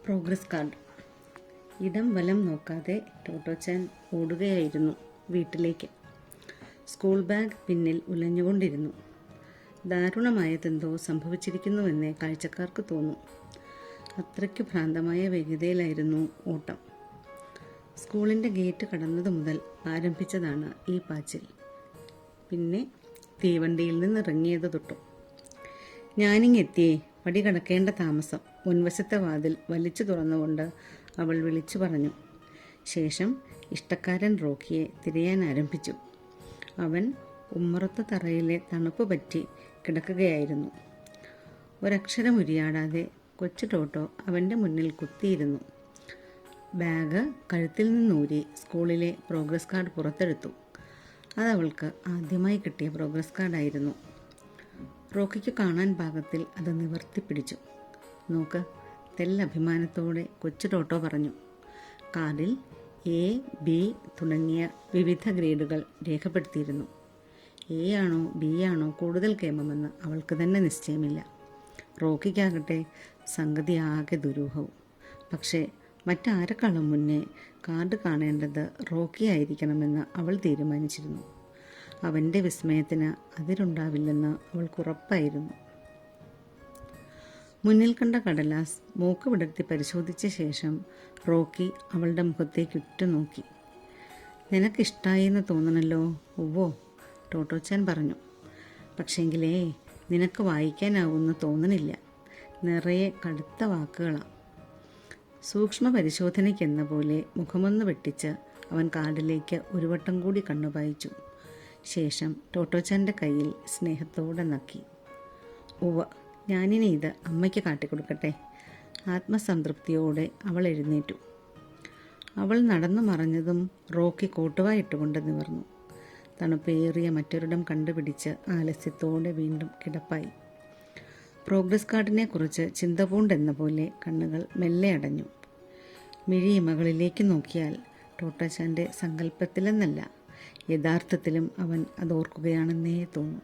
Progress card. ഇടം വലം നോക്കാതെ ടോട്ടോച്ചാൻ ഓടുകയായിരുന്നു വീട്ടിലേക്ക്. സ്കൂൾ ബാഗ് പിന്നിൽ ഉലഞ്ഞുകൊണ്ടിരുന്നു. ദാരുണമായതെന്തോ സംഭവിച്ചിരിക്കുന്നുവെന്നേ കാഴ്ചക്കാർക്ക് തോന്നും. അത്രയ്ക്കു ഭ്രാന്തമായ വേഗതയിലായിരുന്നു ഓട്ടം. സ്കൂളിൻ്റെ ഗേറ്റ് കടന്നതു മുതൽ ആരംഭിച്ചതാണ് ഈ പാച്ചിൽ. പിന്നെ തീവണ്ടിയിൽ നിന്നിറങ്ങിയത് തൊട്ടും. ഞാനിങ്ങെത്തിയേ, പടി കടക്കേണ്ട താമസം, മുൻവശത്തെ വാതിൽ വലിച്ചു തുറന്നുകൊണ്ട് അവൾ വിളിച്ചു പറഞ്ഞു. ശേഷം ഇഷ്ടക്കാരൻ റോക്കിയെ തിരയാൻ ആരംഭിച്ചു. അവൻ ഉമ്മറത്ത് തറയിലെ തണുപ്പ് പറ്റി കിടക്കുകയായിരുന്നു. ഒരക്ഷരം ഉരിയാടാതെ കൊച്ചു ടോട്ടോ അവൻ്റെ മുന്നിൽ കുത്തിയിരുന്നു. ബാഗ് കഴുത്തിൽ നിന്നൂരി സ്കൂളിലെ പ്രോഗ്രസ് കാർഡ് പുറത്തെടുത്തു. അതവൾക്ക് ആദ്യമായി കിട്ടിയ പ്രോഗ്രസ് കാർഡായിരുന്നു. റോക്കിക്ക് കാണാൻ പാകത്തിൽ അത് നിവർത്തിപ്പിടിച്ചു. നോക്ക്, തെല്ലഭിമാനത്തോടെ കൊച്ചു ടോട്ടോ പറഞ്ഞു. കാർഡിൽ A, B തുടങ്ങിയ വിവിധ ഗ്രേഡുകൾ രേഖപ്പെടുത്തിയിരുന്നു. A ആണോ B ആണോ കൂടുതൽ കേമമെന്ന് അവൾക്ക് തന്നെ നിശ്ചയമില്ല. റോക്കിക്കാകട്ടെ സംഗതി ആകെ ദുരൂഹവും. പക്ഷേ മറ്റാരെക്കാളും മുന്നേ കാർഡ് കാണേണ്ടത് റോക്കി ആയിരിക്കണമെന്ന് അവൾ തീരുമാനിച്ചിരുന്നു. അവൻ്റെ വിസ്മയത്തിന് അതിരുണ്ടാവില്ലെന്ന് അവൾക്കുറപ്പായിരുന്നു. മുന്നിൽ കണ്ട കടലാസ് മൂക്ക് വിടർത്തി പരിശോധിച്ച ശേഷം റോക്കി അവളുടെ മുഖത്തേക്ക് ഉറ്റുനോക്കി. നിനക്കിഷ്ടായെന്ന് തോന്നണല്ലോ. ഉവ്വോ, ടോട്ടോച്ചാൻ പറഞ്ഞു. പക്ഷേങ്കിലേ നിനക്ക് വായിക്കാനാവുമെന്ന് തോന്നണില്ല. നിറയെ കടുത്ത വാക്കുകളാണ്. സൂക്ഷ്മ പരിശോധനയ്ക്കെന്ന പോലെ മുഖമൊന്ന് വെട്ടിച്ച് അവൻ കാർഡിലേക്ക് ഒരു വട്ടം കൂടി കണ്ണുപായിച്ചു. ശേഷം ടോട്ടോച്ചാൻ്റെ കയ്യിൽ സ്നേഹത്തോടെ നക്കി. ഉവ്വ, ഞാനിനി ഇത് അമ്മയ്ക്ക് കാട്ടിക്കൊടുക്കട്ടെ. ആത്മസംതൃപ്തിയോടെ അവൾ എഴുന്നേറ്റു. അവൾ നടന്നു മറഞ്ഞതും റോക്കി കോട്ടുവായിട്ടുകൊണ്ട് നിവർന്നു. തണുപ്പേറിയ മറ്റൊരിടം കണ്ടുപിടിച്ച് ആലസ്യത്തോടെ വീണ്ടും കിടപ്പായി. പ്രോഗ്രസ് കാർഡിനെ കുറിച്ച് ചിന്ത പൂണ്ടെന്ന പോലെ കണ്ണുകൾ മെല്ലെ അടഞ്ഞു. മിഴിയിമകളിലേക്ക് നോക്കിയാൽ ടോട്ടോച്ചാൻ്റെ സങ്കല്പത്തിലെന്നല്ല, യഥാർത്ഥത്തിലും അവൻ അതോർക്കുകയാണെന്നേ തോന്നും.